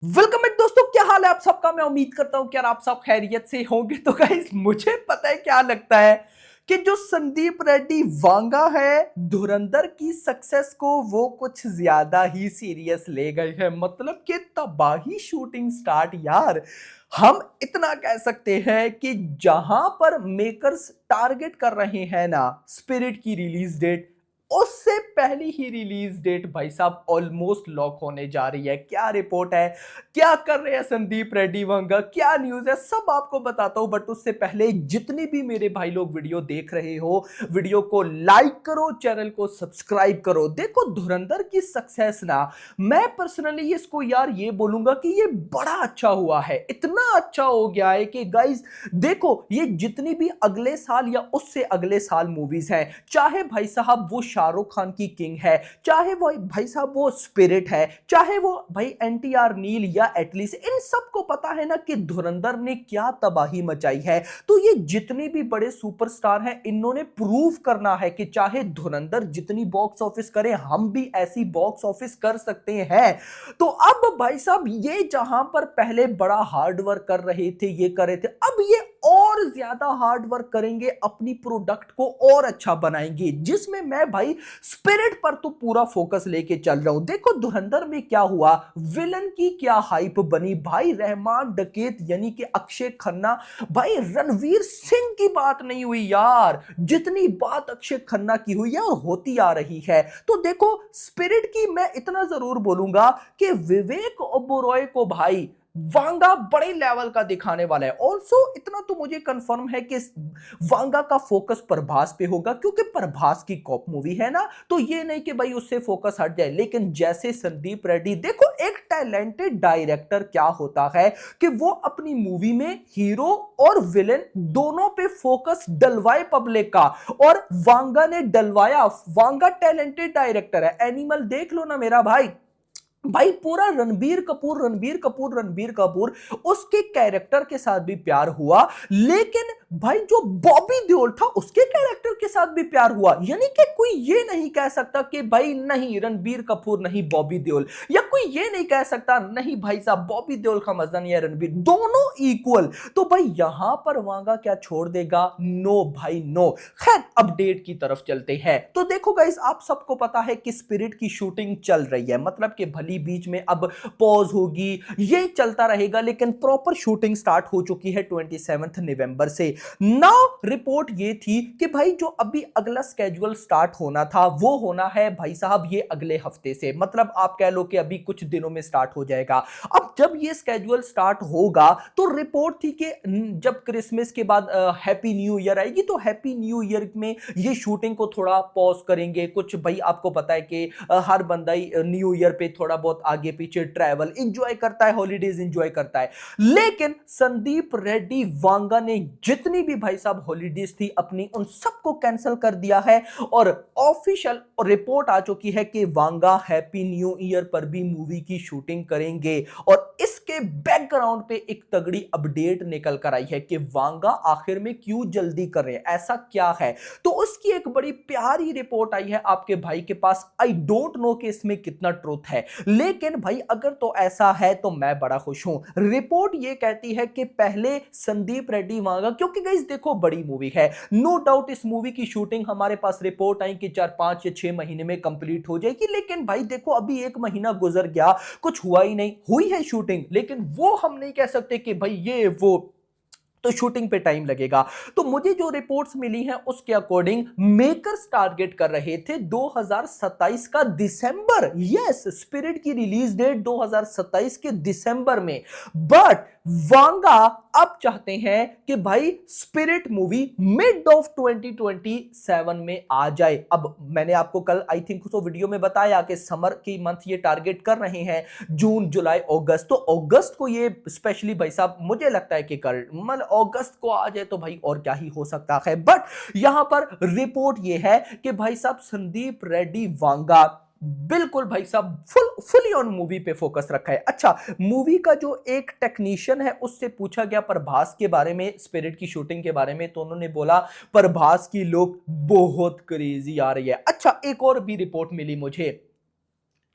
Welcome back दोस्तों, क्या हाल है आप सबका। मैं उम्मीद करता हूं कि यार आप सब खैरियत से होंगे। तो गाइस मुझे पता है क्या लगता है कि जो संदीप रेड्डी वांगा है धुरंधर की सक्सेस को वो कुछ ज्यादा ही सीरियस ले गए हैं। मतलब कि तबाही शूटिंग स्टार्ट यार। हम इतना कह सकते हैं कि जहां पर मेकर्स टारगेट कर रहे हैं ना स्पिरिट की रिलीज डेट, उससे पहली ही रिलीज डेट भाई साहब ऑलमोस्ट लॉक होने जा रही है। क्या रिपोर्ट है, क्या कर रहे हैं संदीप रेड्डी वांगा, क्या न्यूज है, सब आपको बताता हूं। बट उससे पहले जितने भी मेरे भाई लोग वीडियो देख रहे हो, वीडियो को लाइक करो, चैनल को सब्सक्राइब करो। देखो धुरंधर की सक्सेस ना, मैं पर्सनली इसको यार ये बोलूंगा कि ये बड़ा अच्छा हुआ है। इतना अच्छा हो गया है कि गाइस देखो, ये जितनी भी अगले साल या उससे अगले साल मूवीज हैं, चाहे भाई साहब वो शाहरुख खान की किंग है, चाहे वो भाई साहब वो स्पिरिट है, चाहे वो भाई एनटीआर नील या एटलीस्ट, इन सबको पता है ना कि धुरंधर ने क्या तबाही मचाई है। तो ये जितने भी बड़े सुपरस्टार हैं, इन्होंने प्रूव करना है कि चाहे धुरंधर जितनी बॉक्स ऑफिस करे, हम भी ऐसी बॉक्स ऑफिस कर सकते हैं। तो अब भाई साहब ये जहां पर पहले बड़ा हार्ड वर्क कर रहे थे, ये कर रहे थे, अब ये और ज्यादा हार्ड वर्क करेंगे, अपनी प्रोडक्ट को और अच्छा बनाएंगे, जिसमें मैं भाई स्पिरिट पर तो पूरा फोकस लेके चल रहा हूं। देखो धुरंधर में क्या हुआ, विलन की क्या हाइप बनी भाई। रहमान डकैत यानी कि अक्षय खन्ना, भाई रणवीर सिंह की बात नहीं हुई यार, जितनी बात अक्षय खन्ना की हुई है और होती आ रही है। तो देखो स्पिरिट की मैं इतना जरूर बोलूंगा कि विवेक ओबेरॉय को भाई वांगा बड़े लेवल का दिखाने वाला है। ऑल्सो इतना तो मुझे कंफर्म है कि वांगा का फोकस प्रभास पे होगा, क्योंकि प्रभास की कॉप मूवी है ना, तो ये नहीं कि भाई उससे फोकस हट जाए। लेकिन जैसे संदीप रेड्डी, देखो एक टैलेंटेड डायरेक्टर क्या होता है कि वो अपनी मूवी में हीरो और विलेन दोनों पे फोकस डलवाए पब्लिक का, और वांगा ने डलवाया। वांगा टैलेंटेड डायरेक्टर है, एनिमल देख लो ना मेरा भाई। भाई पूरा रणबीर कपूर रणबीर कपूर रणबीर कपूर, उसके कैरेक्टर के साथ भी प्यार हुआ। लेकिन भाई जो बॉबी देओल था उसके कैरेक्टर के साथ भी प्यार हुआ। यानी कि कोई ये नहीं कह सकता कि भाई नहीं रणबीर कपूर नहीं बॉबी देओल, या कोई ये नहीं कह सकता नहीं भाई साहब बॉबी देओल का मजा नहीं है रणबीर, दोनों इक्वल। तो भाई यहां पर वांगा क्या छोड़ देगा? नो भाई नो। खैर अपडेट की तरफ चलते हैं। तो देखो गाइस, आप सबको पता है कि स्पिरिट की शूटिंग चल रही है, मतलब कि भली बीच में अब पॉज होगी, ये चलता रहेगा, लेकिन प्रॉपर शूटिंग स्टार्ट हो चुकी है 27 नवंबर से। नाउ रिपोर्ट ये थी कि भाई जो अभी अगला स्केड्यूल स्टार्ट होना था वो होना है भाई साहब ये अगले हफ्ते से, मतलब आप कह लो कि अभी कुछ दिनों में स्टार्ट हो जाएगा। अब जब ये स्केड्यूल स्टार्ट होगा तो रिपोर्ट थी कि जब क्रिसमस के बाद हैप्पी न्यू ईयर आएगी, तो हैप्पी न्यू ईयर में ये शूटिंग को थोड़ा पॉज करेंगे। कुछ भाई आपको पता है कि हर बंदा ही न्यू ईयर पे थोड़ा बहुत आगे पीछे ट्रैवल एंजॉय करता है, हॉलीडेज एंजॉय करता है। लेकिन संदीप रेड्डी वांगा ने जितनी भी भाई साहब हॉलीडेज थी अपनी, उन सबको कैंसिल कर दिया है, और ऑफिशियल रिपोर्ट आ चुकी है कि वांगा हैप्पी न्यू ईयर पर भी मूवी की शूटिंग करेंगे। और इसके बैकग्राउंड पे एक तगड़ी अपडेट निकल कर आई है कि वांगा आखिर में क्यों जल्दी कर रहे हैं, ऐसा क्या है। तो उसकी एक बड़ी प्यारी रिपोर्ट आई है आपके भाई के पास। आई डोंट नो कि इसमें कितना ट्रूथ है, लेकिन भाई अगर तो ऐसा है तो मैं बड़ा खुश हूं। रिपोर्ट ये कहती है कि पहले संदीप रेड्डी वांगा, क्योंकि गाइस देखो बड़ी मूवी है, नो डाउट इस मूवी की शूटिंग हमारे पास रिपोर्ट आई कि 4 5 या 6 महीने में कंप्लीट हो जाएगी। लेकिन भाई देखो अभी 1 महीना गुजर गया, कुछ हुआ ही नहीं। हुई है शूटिंग, लेकिन वो हम नहीं कह सकते कि भाई ये वो, तो शूटिंग पे टाइम लगेगा। तो मुझे जो रिपोर्ट्स मिली हैं उसके अकॉर्डिंग मेकर्स टारगेट कर रहे थे 2027 का दिसंबर। यस, स्पिरिट की रिलीज डेट 2027 के दिसंबर में। बट वांगा अब चाहते हैं कि भाई स्पिरिट मूवी मिड ऑफ 2027 में आ जाए। अब मैंने आपको कल आई थिंक तो वीडियो में बताया कि समर की मंथ ये टारगेट कर रहे हैं, जून जुलाई अगस्त। तो अगस्त को ये स्पेशली भाई साहब मुझे लगता है कि कर मतलब अगस्त को आ जाए तो भाई और क्या ही हो सकता है। बट यहां पर रिपोर्ट ये है कि भाई साहब संदीप रेड्डी वांगा बिल्कुल भाई साहब फुली ऑन मूवी पे फोकस रखा है। अच्छा, मूवी का जो एक टेक्नीशियन है उससे पूछा गया प्रभास के बारे में, स्पिरिट की शूटिंग के बारे में, तो उन्होंने बोला प्रभास की लुक बहुत क्रेजी आ रही है। अच्छा, एक और भी रिपोर्ट मिली मुझे,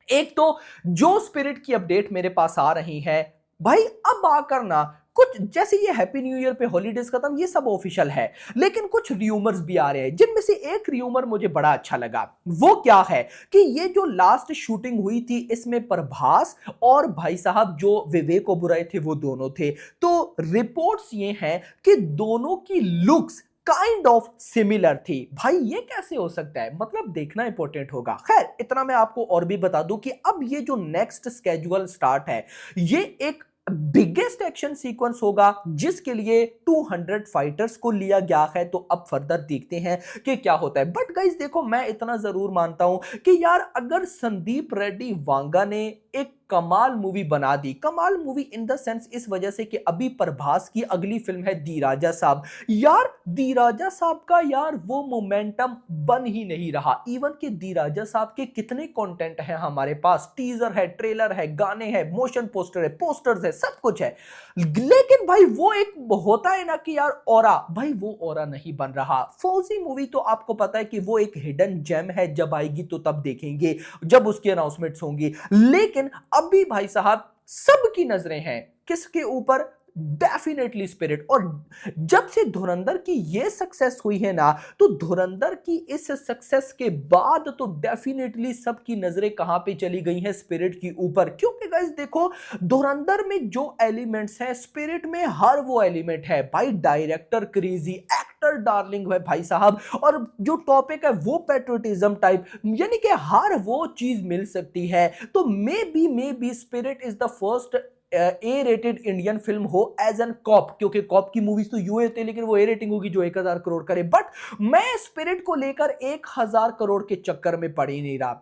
एक तो जो स्पिरिट की अपडेट मेरे पास आ रही है भाई, अब आकर ना कुछ जैसे ये हैप्पी न्यू ईयर पे हॉलीडेज खत्म, ये सब ऑफिशियल है, लेकिन कुछ र्यूमर्स भी आ रहे हैं, जिनमें से एक र्यूमर मुझे बड़ा अच्छा लगा। वो क्या है कि ये जो लास्ट शूटिंग हुई थी इसमें प्रभास और भाई साहब जो विवेक ओबेरॉय थे वो दोनों थे। तो रिपोर्ट्स ये हैं कि दोनों की लुक्स काइंड ऑफ सिमिलर थी। भाई ये कैसे हो सकता है, मतलब देखना इंपॉर्टेंट होगा। खैर इतना मैं आपको और भी बता दूं कि अब ये जो नेक्स्ट स्केड्यूल स्टार्ट है, ये एक बिगेस्ट एक्शन सीक्वेंस होगा जिसके लिए 200 फाइटर्स को लिया गया है। तो अब फर्दर देखते हैं कि क्या होता है। बट गाइस देखो, मैं इतना जरूर मानता हूं कि यार अगर संदीप रेड्डी वांगा ने एक कमाल मूवी बना दी, कमाल मूवी इन द सेंस इस वजह से कि अभी प्रभास की अगली फिल्म है दी राजा साहब। यार दी राजा साहब का यार वो मोमेंटम बन ही नहीं रहा। इवन कि दी राजा साहब के कितने कंटेंट हैं हमारे पास, टीजर है, ट्रेलर है, गाने हैं, मोशन पोस्टर है, पोस्टर्स है, सब कुछ है, लेकिन भाई वो एक होता है ना कि यार ऑरा, भाई वो ऑरा नहीं बन रहा। फौजी मूवी तो आपको पता है कि वो एक हिडन जेम है, जब आएगी तो तब देखेंगे, जब उसकी अनाउंसमेंट्स होंगी। लेकिन अभी भाई साहब सबकी नजरें हैं किसके ऊपर, डेफिनेटली स्पिरिट। और जब से धुरंधर की ये सक्सेस हुई है ना, तो धुरंधर की इस सक्सेस के बाद तो डेफिनेटली सबकी नजरें कहां पे चली गई हैं, स्पिरिट की ऊपर। क्योंकि गाइस देखो, धुरंधर में जो एलिमेंट्स हैं स्पिरिट में हर वो एलिमेंट है भाई। डायरेक्टर क्रेजी, एक्टर डार्लिंग है भाई साहब, और जो टॉपिक है वो पेट्रोटिज्म टाइप, यानी कि हर वो चीज मिल सकती है। तो may be spirit is the first A rated Indian film हो एज एन कॉप, क्योंकि कॉप की मूवीज तो यूए होते हैं, लेकिन वो ए रेटिंग होगी जो 1000 करोड़ करे। बट मैं स्पिरिट को लेकर 1000 करोड़ के चक्कर में पड़ ही नहीं रहा,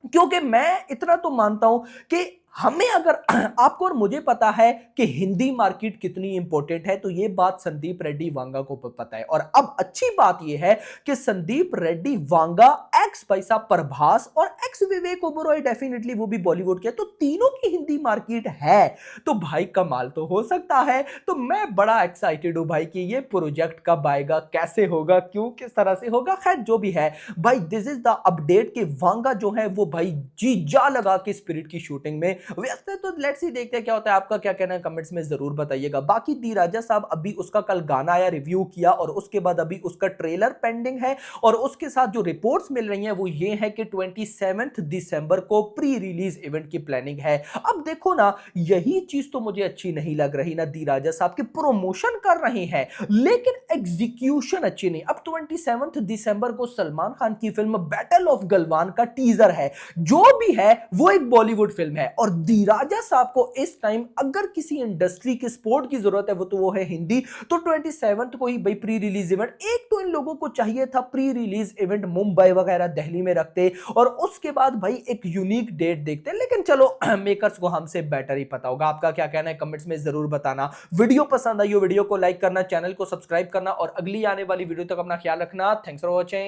क्योंकि मैं इतना तो मानता हूं कि हमें अगर आपको और मुझे पता है कि हिंदी मार्केट कितनी इंपॉर्टेंट है, तो यह बात संदीप रेड्डी वांगा को पता है। और अब अच्छी बात यह है कि संदीप रेड्डी वांगा एक्स पैसा प्रभास और एक्स विवेक ओबेरॉय, डेफिनेटली वो भी बॉलीवुड के, तो तीनों की हिंदी मार्केट है। तो भाई कमाल तो हो सकता है। तो मैं बड़ा एक्साइटेड हूं भाई कि ये प्रोजेक्ट कब आएगा, कैसे होगा, क्यों, किस तरह से होगा। खैर जो भी है भाई, दिस इज द अपडेट कि वांगा जो है वो भाई जी जा लगा के स्पिरिट की शूटिंग में व्यस्त है। तो लेट्स ही देखते हैं क्या होता है। आपका क्या कहना है कमेंट्स में जरूर बताइएगा। बाकी दी राजा साहब अभी उसका कल गाना आया, रिव्यू किया, और उसके बाद अभी उसका ट्रेलर पेंडिंग है। और उसके साथ जो रिपोर्ट्स मिल रही हैं वो ये है कि 27 दिसंबर को प्री रिलीज इवेंट की प्लानिंग है। अब देखो ना, यही चीज तो मुझे अच्छी नहीं लग रही ना। दी राजा साहब के प्रमोशन कर रहे हैं लेकिन एग्जीक्यूशन अच्छी नहीं। अब 27 दिसंबर को सलमान खान की फिल्म बैटल ऑफ गलवान का टीजर है, जो भी है वो एक बॉलीवुड फिल्म है। और दी राजा साहब को इस टाइम अगर किसी इंडस्ट्री की सपोर्ट की जरूरत है वो है हिंदी। तो 27 को ही भाई प्री रिलीज इवेंट, एक तो इन लोगों को चाहिए था प्री रिलीज इवेंट मुंबई वगैरह दिल्ली में रखते, और उसके बाद भाई एक यूनिक डेट देखते। लेकिन चलो मेकर्स को हमसे बेटर ही पता होगा। आपका क्या कहना है कमेंट्स में जरूर बताना। वीडियो पसंद आई हो वीडियो को लाइक करना, चैनल को सब्सक्राइब करना, और अगली आने वाली वीडियो तक अपना ख्याल रखना। Thanks for watching.